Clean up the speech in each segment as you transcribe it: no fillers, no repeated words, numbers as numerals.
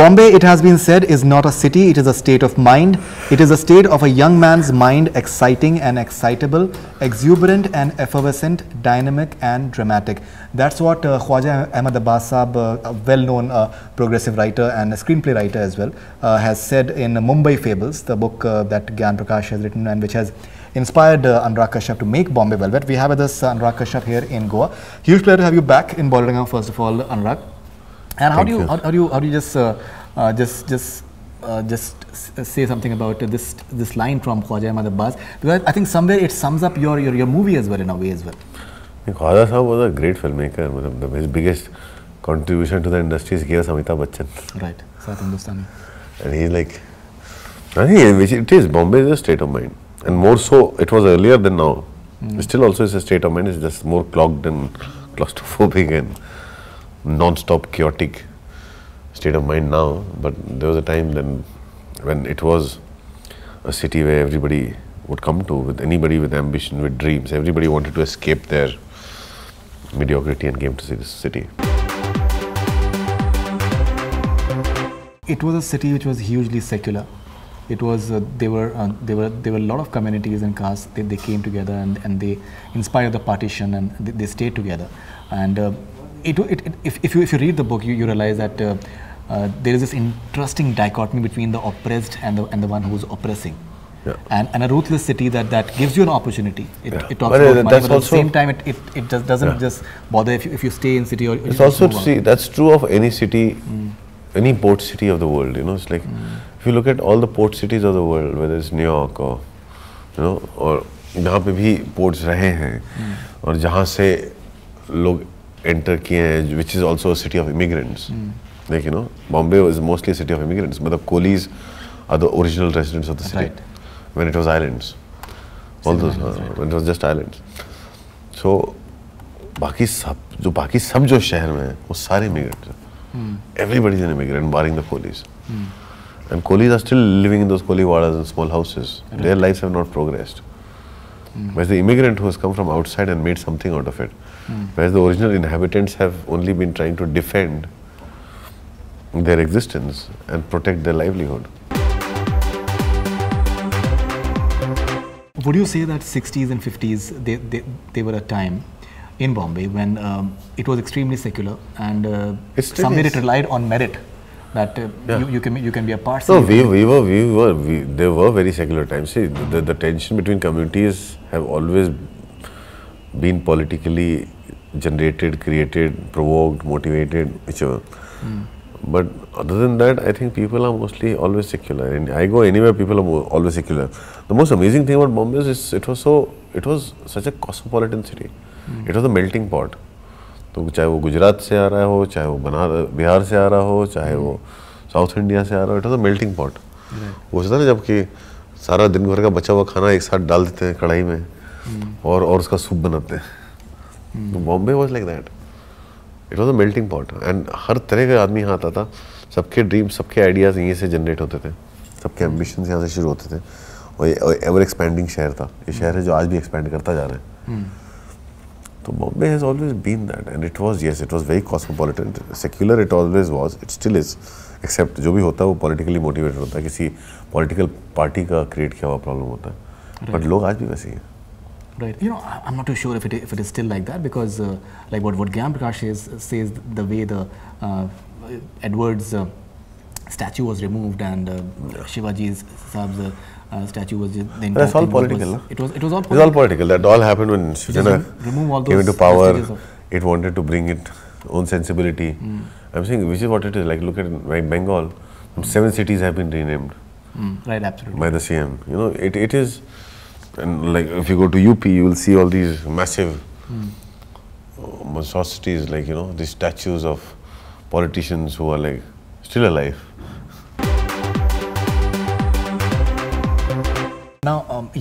Bombay, it has been said, is not a city, it is a state of mind. It is a state of a young man's mind, exciting and excitable, exuberant and effervescent, dynamic and dramatic. That's what Khwaja Ahmad Abbas Saab, a well-known progressive writer and a screenplay writer as well, has said in Mumbai Fables, the book that Gyan Prakash has written and which has inspired Anurag Kashyap to make Bombay Velvet. We have with us Anurag Kashyap here in Goa. Huge pleasure to have you back in BollywoodHungama, first of all, Anurag. And how do you just say something about this line from Khwaja Ahmad Abbas? Because I think somewhere it sums up your movie as well, in a way as well. Khwaja Sahab was a great filmmaker. His biggest contribution to the industry is Amitabh Bachchan. Right, South Hindustani. And he's like, I think it is. Bombay is a state of mind, and more so it was earlier than now. Still also is a state of mind. It's just more clogged and claustrophobic and non-stop chaotic state of mind now. But there was a time then when it was a city where everybody would come to, with anybody with ambition, with dreams. Everybody wanted to escape their mediocrity and came to see this city. It was a city which was hugely secular. It was there were a lot of communities and castes. They came together and they inspired the partition and they stayed together. And if you read the book, you realize that there is this interesting dichotomy between the oppressed and the one who's oppressing. Yeah. And a ruthless city that gives you an opportunity. It talks about money, but at the same time it just doesn't just bother if you stay in city or. It's also that's true of any city, any port city of the world. You know, it's like if you look at all the port cities of the world, whether it's New York or or जहाँ पे भी ports रहे हैं और जहाँ से लोग enter किए हैं, which is also a city of immigrants. Like Bombay was mostly a city of immigrants. But the Colis are the original residents of the city. Right. When it was islands, all those when it was just islands. So, बाकी सब जो शहर में हैं, वो सारे immigrants हैं. Everybody is an immigrant, barring the Colis. And Colis are still living in those Koliwadas and small houses. Right. Their lives have not progressed. Whereas the immigrant who has come from outside and made something out of it. Whereas the original inhabitants have only been trying to defend their existence and protect their livelihood. Would you say that 60s and 50s, they were a time in Bombay when it was extremely secular and somewhere it relied on merit, that you can be a part? No, there were very secular times. See, the tension between communities have always been politically generated, created, provoked, motivated, whichever. But other than that, I think people are mostly always secular. And I go anywhere, people are always secular. The most amazing thing about Bombay is it was such a cosmopolitan city. It was a melting pot. तो चाहे वो गुजरात से आ रहा हो, चाहे वो बिहार से आ रहा हो, चाहे वो साउथ इंडिया से आ रहा हो, it was a melting pot. वो होता है ना, जबकि सारा दिन भर का बचा हुआ खाना एक साथ डाल देते हैं कढ़ाई में और उसका सूप बनाते हैं. तो Bombay was like that. It was a melting pot and हर तरह का आदमी यहाँ आता था. सबके ड्रीम्स, सबके आइडियाज़ यहीं से जनरेट होते थे, सबके एम्बिशंस यहाँ से शुरू होते थे. और ये एवर एक्सपैंडिंग शहर था. ये शहर है जो आज भी एक्सपैंड करता जा रहा है. तो Bombay has always been that and it was it was very cosmopolitan, secular it always was, it still is, except जो भी होता है वो पॉलिटिकली मोटिवेटेड होता है, किसी पॉलिटिकल पार्टी का क्रिएट किया हुआ प्रॉब्लम होता है. बट लोग आज भी वैसे ही हैं. Right. I'm not too sure if it is still like that, because like what Gyan Prakash says the way the Edward's statue was removed and Shivaji's Saab's statue was that's all political. It was all political. It's all political. That all happened when Shivajana came into power. It wanted to bring its own sensibility. I'm saying, which is what it is. Like, look at Bengal. 7 cities have been renamed. Right, absolutely. By the CM. It is. And like if you go to UP, you will see all these massive monstrosities, like these statues of politicians who are like still alive. Now,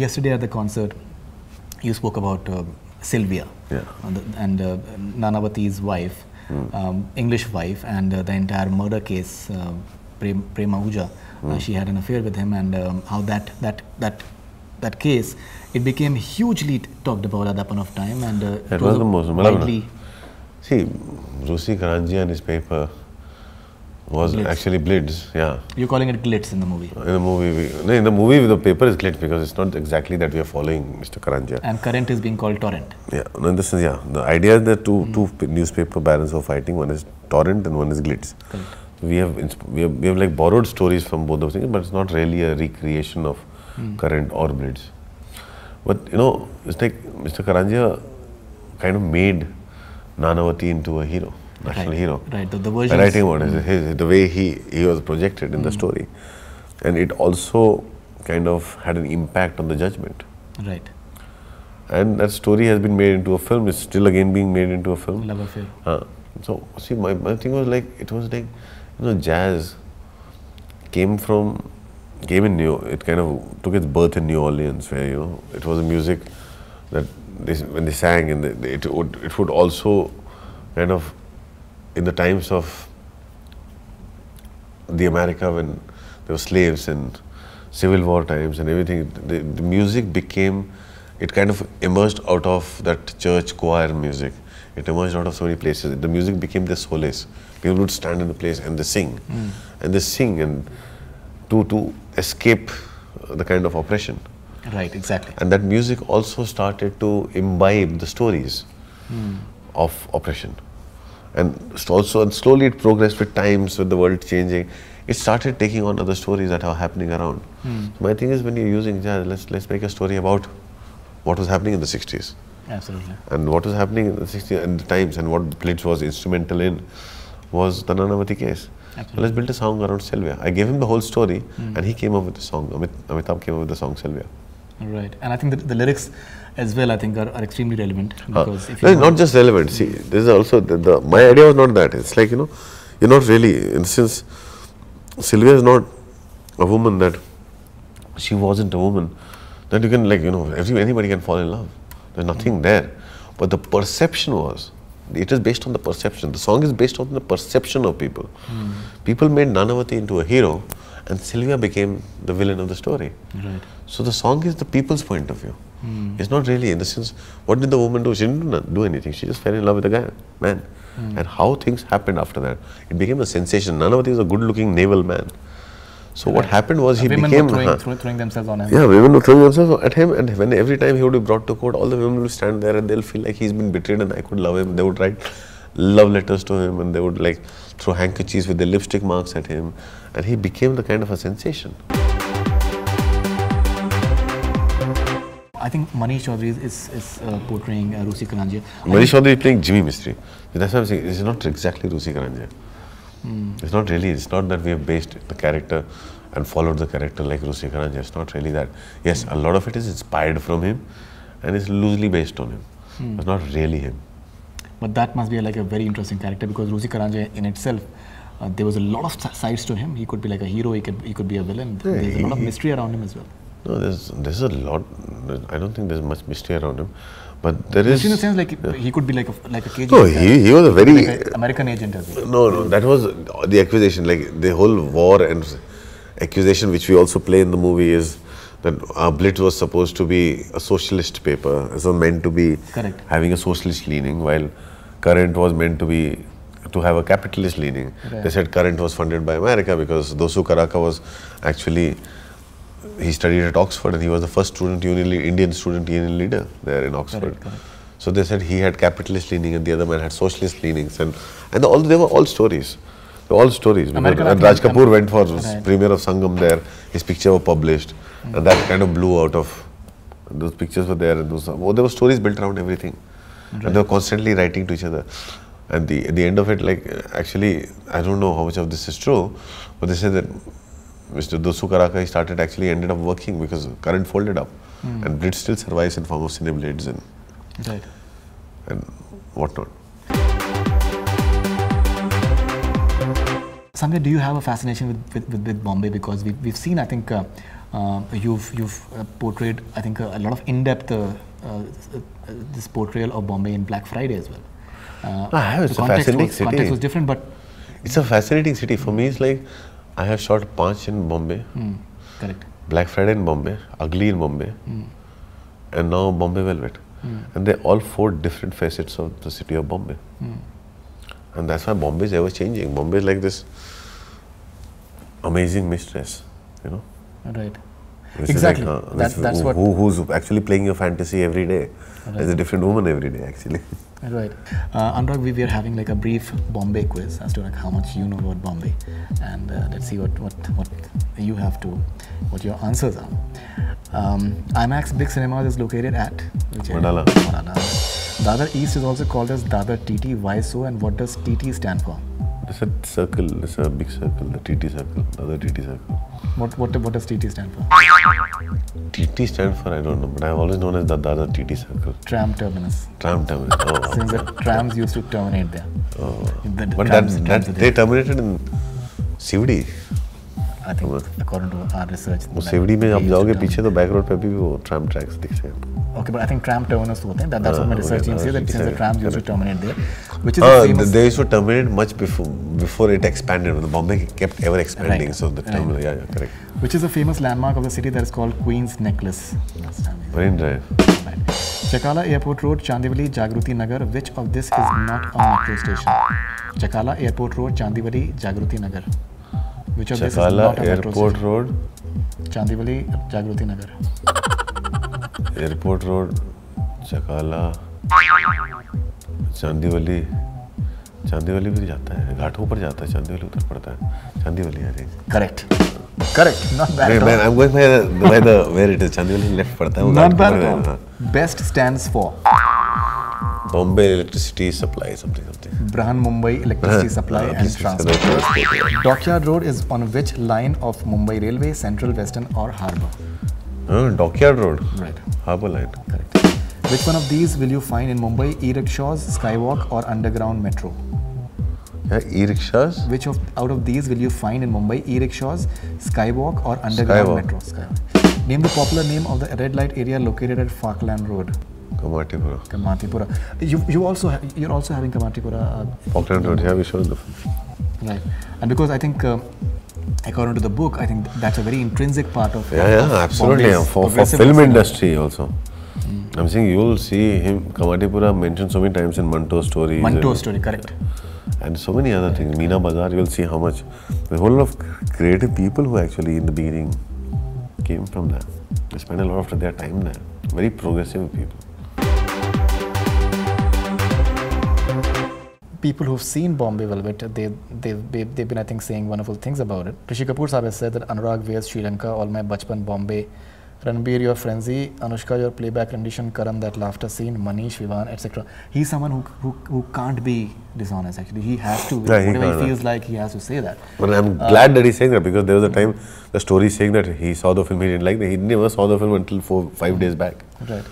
yesterday at the concert, you spoke about Sylvia, and Nanavati's wife, English wife, and the entire murder case, Prema Ahuja. She had an affair with him, and how that case, it became hugely talked about at that point of time, and it was the most widely. See, Rusi Karanji and his paper was Glitz. actually Blitz, yeah. You're calling it glitz in the movie. In the movie the paper is glitch because it's not exactly that we are following Mr. Karanjia. And current is being called torrent. Yeah, no, in this is, yeah. The idea is that two newspaper barons were fighting. One is torrent and one is glitz. Correct. We have like borrowed stories from both those things, but it's not really a recreation of current or blitz. But you know, it's like Mr. Karanjia kind of made Nanavati into a hero, national hero. Right, the version. By writing about the way he was projected in the story, and it also kind of had an impact on the judgment. Right. And that story has been made into a film. It's still again being made into a film. Love affair. So see, my thing was like, it was like, you know, jazz came in it kind of took its birth in New Orleans, where, you know, it was a music that when they sang, and it would also kind of, in the times of the America when there were slaves and Civil War times and everything, the music became, it kind of emerged out of that church choir music. It emerged out of so many places. The music became their solace. People would stand in the place and they sing. And they sing and to escape the kind of oppression. Right, exactly. And that music also started to imbibe the stories of oppression. And slowly it progressed with times, with the world changing. It started taking on other stories that are happening around. So my thing is, when you're using jazz, let's make a story about what was happening in the 60s. Absolutely. And what was happening in the 60s and the times, and what Blitz was instrumental in was the Nanavati case. So let's build a song around Sylvia. I gave him the whole story and he came up with the song. Amitabh came up with the song Sylvia. Right. And I think that the lyrics as well, I think, are extremely relevant. Because if no, not just relevant. See, this is also, my idea was not that. It's like, you know, you're not really, in a sense, Sylvia is not a woman that, she wasn't a woman that you can, like, you know, anybody can fall in love. There's nothing there. But the perception was, it is based on the perception. The song is based on the perception of people. People made Nanavati into a hero and Sylvia became the villain of the story. Right. So the song is the people's point of view. It's not really, in the sense, what did the woman do? She didn't do anything. She just fell in love with the man. And how things happened after that. It became a sensation. Nanavati is a good-looking naval man. So what happened was he became... Women were throwing themselves on him. Yeah, women were throwing themselves at him, and every time he would be brought to court, all the women will stand there and they'll feel like he's been betrayed and I could love him. They would write love letters to him and they would like throw handkerchiefs with their lipstick marks at him, and he became the kind of a sensation. I think Manish Chaudhary is portraying Rusi Karanjia. Manish Chaudhary is playing Jimmy Mistry. That's what I'm saying. It's not exactly Rusi Karanjia. It's not really. It's not that we have based the character and followed the character like Rusi Karanjia. It's not really that. Yes, a lot of it is inspired from him and it's loosely based on him. It's not really him. But that must be like a very interesting character, because Rusi Karanjia in itself, there was a lot of sides to him. He could be like a hero, he could be a villain. Yeah, there's a lot of mystery around him as well. No, there's a lot. I don't think there's much mystery around him, but there is. In the sense, like he could be like a KGB. No, he was a very like an American agent as well. No, that was the accusation. Like the whole war and accusation, which we also play in the movie, is that Blitz was supposed to be a socialist paper, so meant to be having a socialist leaning, while Current was meant to have a capitalist leaning. Right. They said Current was funded by America because Dosu Karaka was actually. He studied at Oxford and he was the first Indian student union leader there in Oxford. Correct. So they said he had capitalist leaning and the other man had socialist leanings, and they were all stories. They were all stories. And Raj Kapoor went for premiere of Sangam there. His picture was published, and that kind of blew out of. Those pictures were there, and there were stories built around everything, and they were constantly writing to each other. And at the end of it, like, actually, I don't know how much of this is true, but they said that Mr. Dosu Karaka, ended up working because Current folded up, and Blitz still survives in form of Cineblades and whatnot. Samir, do you have a fascination with Bombay? Because we've seen, I think, you've portrayed, I think, a lot of in-depth this portrayal of Bombay in Black Friday as well. It's a fascinating city. Context was different, but it's a fascinating city. For me, it's like I have shot Panch in Bombay, correct. Black Friday in Bombay, Ugly in Bombay, and now Bombay Velvet. And they're all 4 different facets of the city of Bombay. And that's why Bombay is ever changing. Bombay is like this amazing mistress, you know. Right. Which Exactly. Is like, That's what. Who's actually playing your fantasy every day. Right. There's a different woman every day, actually. Right. Anurag, we were having like a brief Bombay quiz as to like how much you know about Bombay, and let's see what you have to, what your answers are. IMAX Big Cinemas is located at which area? Mandala. Dadar East is also called as Dadar TT. Why so, and what does TT stand for? It's a circle. It's a big circle. The TT circle. The other TT circle. What does TT stand for? TT stands for I don't know, but I've always known as the other TT circle. Tram terminus. Tram terminus. Oh. Since the trams used to terminate there. Oh. But they terminated in CVD. I think according to our research. CVD में आप जाओगे पीछे तो back road पे भी वो tram tracks दिखते हैं. Okay, but I think tram terminus होते हैं. That's what my research team says, that since the trams used to terminate there, which is the famous. They used to terminate much before it expanded. The Bombay kept ever expanding, right. So the terminal, yeah, correct. Which is a famous landmark of the city that is called Queen's Necklace. Marine Drive. Right. Chakala Airport Road, Chandivali, Jagruti Nagar. Which of this is not a metro station? Chakala Airport Road, Chandivali, Jagruti Nagar. Which of this is not a metro station? Airport Road, Chandivali, Jagruti Nagar. Airport Road, Chakala, Chandivali. Chandivali भी जाता है, घाटों पर जाता है, चांदीवली उधर पड़ता है, Chandivali I think. Correct, not bad. Man, I'm going by the where it is. Chandivali left पड़ता है. Not bad. Best stands for Bombay Electricity Supply, something. Brahan Mumbai Electricity Supply and Transport. Dockyard Road is on which line of Mumbai Railway, Central, Western or Harbour? Dockyard Road. Right. Harbour line. Correct. Which one of these will you find in Mumbai? E-rickshaws, skywalk or underground metro? Yeah, e-rickshaws. Which out of these will you find in Mumbai? E-rickshaws, skywalk or underground metro? Skywalk. Name the popular name of the red light area located at Falkland Road. Kamatipura. You're also having Kamatipura. Falkland Road. Yeah, we showed the. Right, and because I think. According to the book, I think that's a very intrinsic part of. Yeah, absolutely. For film industry also. I'm saying you will see him, Kamatipura mentioned so many times in Manto's story. Manto's story, correct. And so many other things. Meena Bazaar, you will see how much. The whole lot of creative people who actually in the beginning came from there. They spent a lot of their time there. Very progressive people. People who've seen Bombay Velvet, they've been, I think, saying wonderful things about it. Rishi Kapoor Sahib has said that Anurag wears Sri Lanka, all my bachpan Bombay, Ranbir your frenzy, Anushka your playback rendition, Karan that laughter scene, Manish, Vivan, etc. He's someone who can't be dishonest actually. He has to, whatever he feels like, he has to say that. But I'm glad that he's saying that, because there was a time the story is saying that he saw the film, he didn't like it. He never saw the film until 4-5 days back. Right.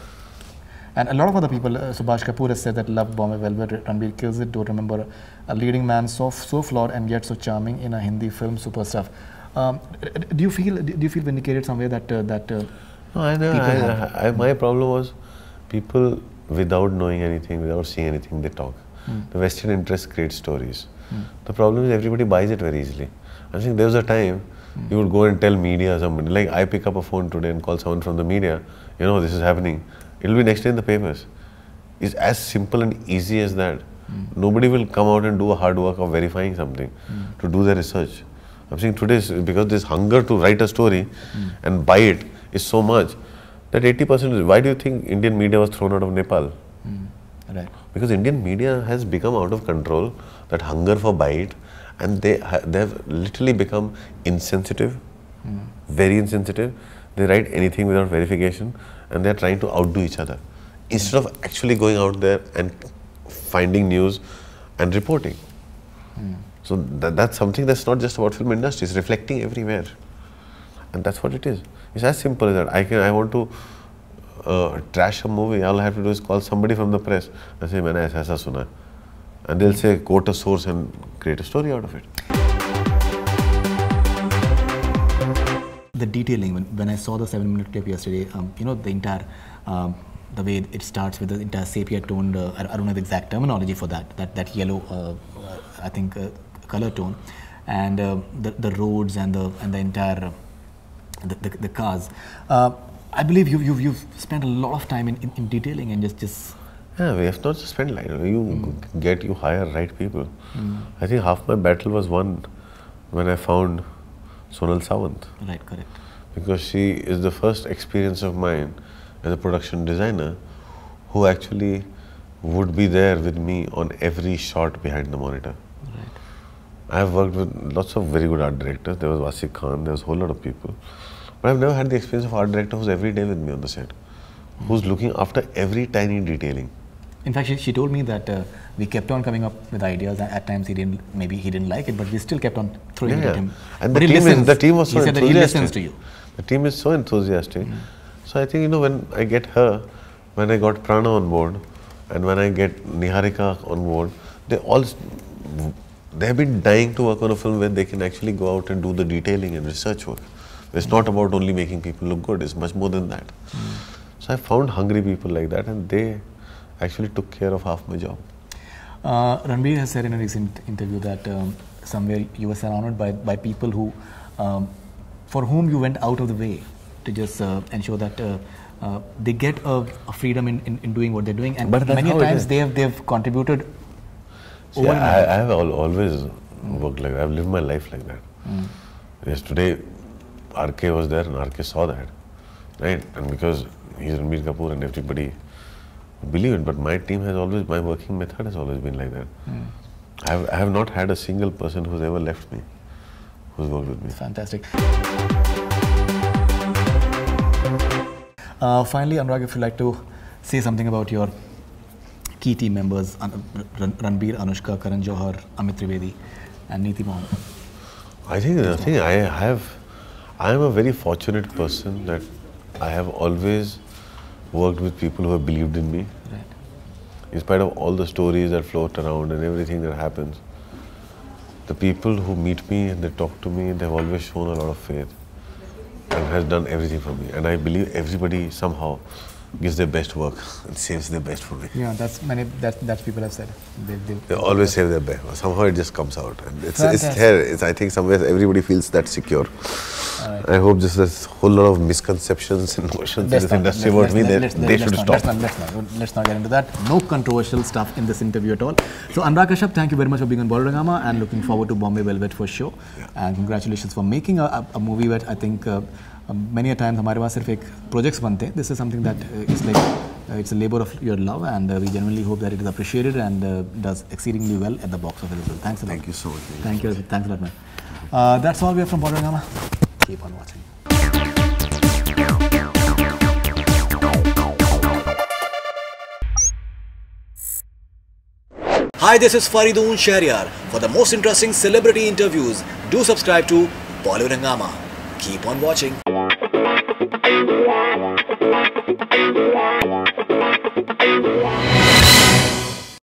And a lot of other people, Subhash Kapoor has said that love Bombay Velvet, Ranbir kills it, don't remember a leading man so flawed and yet so charming in a Hindi film, super stuff. Do you feel vindicated somewhere that No, I know. My problem was people without knowing anything, without seeing anything, they talk. The vested interest creates stories. The problem is everybody buys it very easily. I think there was a time you would go and tell media somebody, like I pick up a phone today and call someone from the media, you know, this is happening. It'll be next day in the papers. It's as simple and easy as that. Nobody will come out and do a hard work of verifying something, to do their research. I'm saying today, because this hunger to write a story and buy it is so much, that 80%, why do you think Indian media was thrown out of Nepal? Right. Because Indian media has become out of control, that hunger for buy it, and they have literally become insensitive, very insensitive. They write anything without verification, and they're trying to outdo each other. Instead of actually going out there and finding news and reporting. So that's something that's not just about film industry, it's reflecting everywhere. And that's what it is. It's as simple as that. I want to trash a movie, all I have to do is call somebody from the press and say, "Maine aisa suna." And they'll say, quote a source and create a story out of it. The detailing, when I saw the 7-minute clip yesterday, you know, the entire, the way it starts with the entire sepia toned, I don't know the exact terminology for that yellow, I think, color tone, and the roads and the entire, the cars. I believe you've spent a lot of time in detailing and just. Yeah, we have not just spent like, you hire right people. I think half my battle was won when I found Sonal Sawant. Right, correct. Because she is the first experience of mine as a production designer who actually would be there with me on every shot behind the monitor. Right. I have worked with lots of very good art directors. There was Wasik Khan, there was a whole lot of people. But I've never had the experience of art director who's every day with me on the set, who's looking after every tiny detailing. In fact, she told me that we kept on coming up with ideas, and at times maybe he didn't like it, but we still kept on throwing it at him. And but the team was so he said enthusiastic. That he listens to you. The team is so enthusiastic. So I think, you know, when I get her, when I got Prana on board, and when I get Niharika on board, they have been dying to work on a film where they can actually go out and do the detailing and research work. It's not about only making people look good, it's much more than that. So I found hungry people like that, and they actually took care of half my job. Ranbir has said in a recent interview that somewhere you were surrounded by people who, for whom you went out of the way to just ensure that they get a freedom in doing what they're doing, and many times they've contributed. See, I have always worked like that. I've lived my life like that. Yes, today RK was there and RK saw that, right? And because he's Ranbir Kapoor and everybody believe it, but my team has always, my working method has always been like that. I have not had a single person who's ever left me, who's worked with me. Fantastic. Finally, Anurag, if you'd like to say something about your key team members, Ranbir, Anushka, Karan Johar, Amit Trivedi and Neeti Mohan. I think I am a very fortunate person that I have always worked with people who have believed in me. Right. In spite of all the stories that float around and everything that happens, the people who meet me and they talk to me, they've always shown a lot of faith and has done everything for me. And I believe everybody somehow gives their best work and saves their best for me. Yeah, that's people have said. They always save their best. Somehow it just comes out, and it's there. I think somewhere everybody feels that secure. Right. I hope just there's a whole lot of misconceptions and notions in this industry about me. They should stop. Let's not get into that. No controversial stuff in this interview at all. So Anurag Kashyap, thank you very much for being on BollywoodHungama, and looking forward to Bombay Velvet for sure. Yeah. And congratulations for making a movie where I think many a times हमारे पास सिर्फ एक projects बनते हैं. This is something that is like it's a labor of your love, and we genuinely hope that it is appreciated and does exceedingly well at the box office as well. Thanks a lot. Thank you so much. Thank you. Thanks a lot, man. That's all we have from BollywoodHungama. Keep on watching. Hi, this is Faridoon Shahryar. For the most interesting celebrity interviews, do subscribe to BollywoodHungama. Keep on watching.